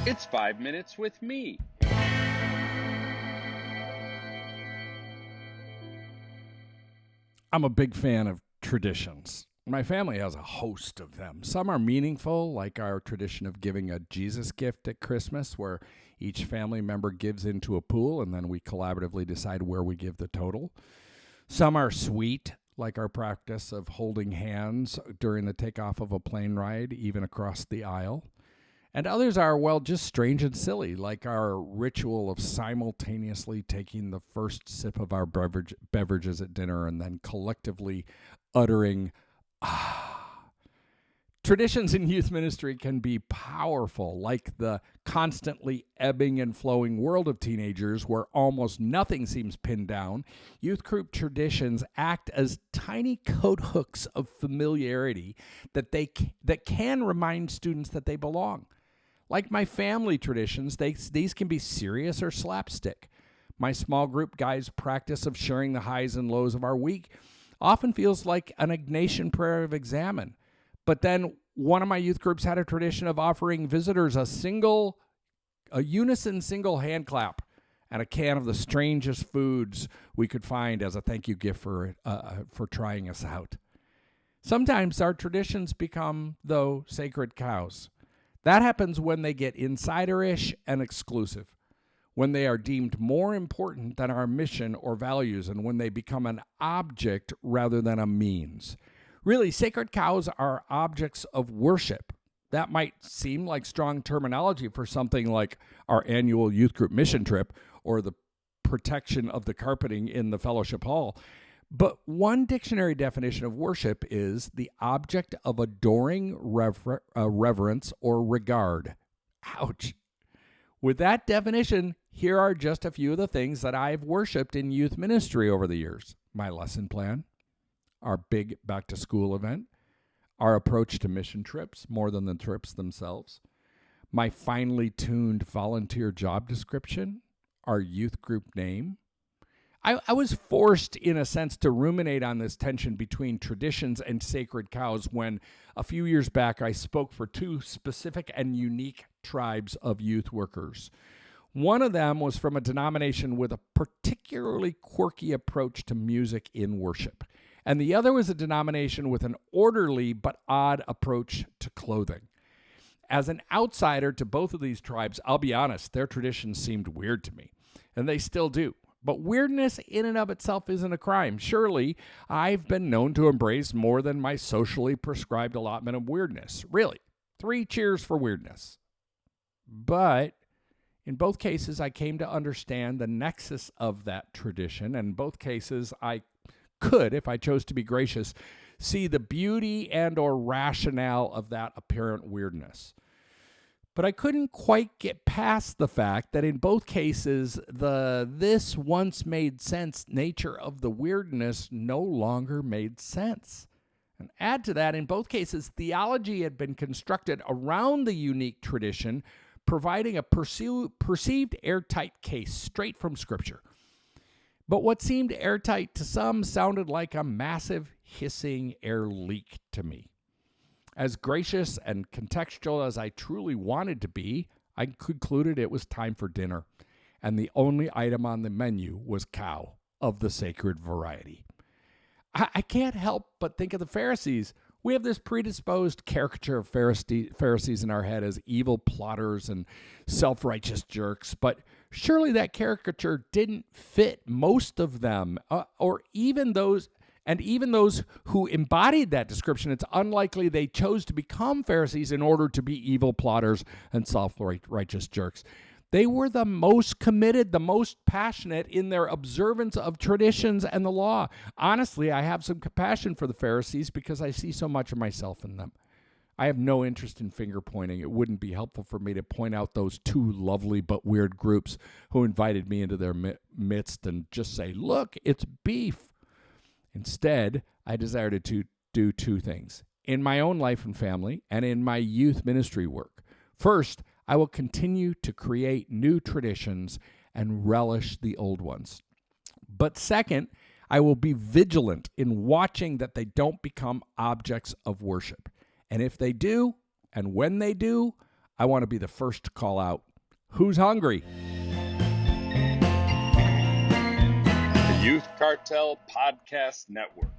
It's 5 minutes with me. I'm a big fan of traditions. My family has a host of them. Some are meaningful, like our tradition of giving a Jesus gift at Christmas, where each family member gives into a pool and then we collaboratively decide where we give the total. Some are sweet, like our practice of holding hands during the takeoff of a plane ride, even across the aisle. And others are, well, just strange and silly, like our ritual of simultaneously taking the first sip of our beverages at dinner and then collectively uttering, ah. Traditions in youth ministry can be powerful, like the constantly ebbing and flowing world of teenagers where almost nothing seems pinned down. Youth group traditions act as tiny coat hooks of familiarity that can remind students that they belong. Like my family traditions, these can be serious or slapstick. My small group guys' practice of sharing the highs and lows of our week often feels like an Ignatian prayer of examen. But then one of my youth groups had a tradition of offering visitors a unison single hand clap and a can of the strangest foods we could find as a thank you gift for trying us out. Sometimes our traditions become, though, sacred cows. That happens when they get insider-ish and exclusive, when they are deemed more important than our mission or values, and when they become an object rather than a means. Really, sacred cows are objects of worship. That might seem like strong terminology for something like our annual youth group mission trip or the protection of the carpeting in the fellowship hall. But one dictionary definition of worship is the object of adoring reverence or regard. Ouch. With that definition, here are just a few of the things that I've worshiped in youth ministry over the years. My lesson plan, our big back-to-school event, our approach to mission trips more than the trips themselves, my finely tuned volunteer job description, our youth group name. I was forced, in a sense, to ruminate on this tension between traditions and sacred cows when a few years back I spoke for two specific and unique tribes of youth workers. One of them was from a denomination with a particularly quirky approach to music in worship, and the other was a denomination with an orderly but odd approach to clothing. As an outsider to both of these tribes, I'll be honest, their traditions seemed weird to me, and they still do. But weirdness in and of itself isn't a crime. Surely, I've been known to embrace more than my socially prescribed allotment of weirdness. Really, 3 cheers for weirdness. But in both cases, I came to understand the nexus of that tradition. And in both cases, I could, if I chose to be gracious, see the beauty and or rationale of that apparent weirdness. But I couldn't quite get past the fact that in both cases, the this once made sense nature of the weirdness no longer made sense. And add to that, in both cases, theology had been constructed around the unique tradition, providing a perceived airtight case straight from Scripture. But what seemed airtight to some sounded like a massive hissing air leak to me. As gracious and contextual as I truly wanted to be, I concluded it was time for dinner, and the only item on the menu was cow of the sacred variety. I can't help but think of the Pharisees. We have this predisposed caricature of Pharisees in our head as evil plotters and self-righteous jerks, but surely that caricature didn't fit most of them, or even those who embodied that description. It's unlikely they chose to become Pharisees in order to be evil plotters and self-righteous jerks. They were the most committed, the most passionate in their observance of traditions and the law. Honestly, I have some compassion for the Pharisees because I see so much of myself in them. I have no interest in finger pointing. It wouldn't be helpful for me to point out those two lovely but weird groups who invited me into their midst and just say, look, it's beef. Instead, I desire to do 2 things in my own life and family and in my youth ministry work. First, I will continue to create new traditions and relish the old ones. But second, I will be vigilant in watching that they don't become objects of worship. And if they do, and when they do, I want to be the first to call out, who's hungry? The Youth Cartel Podcast Network.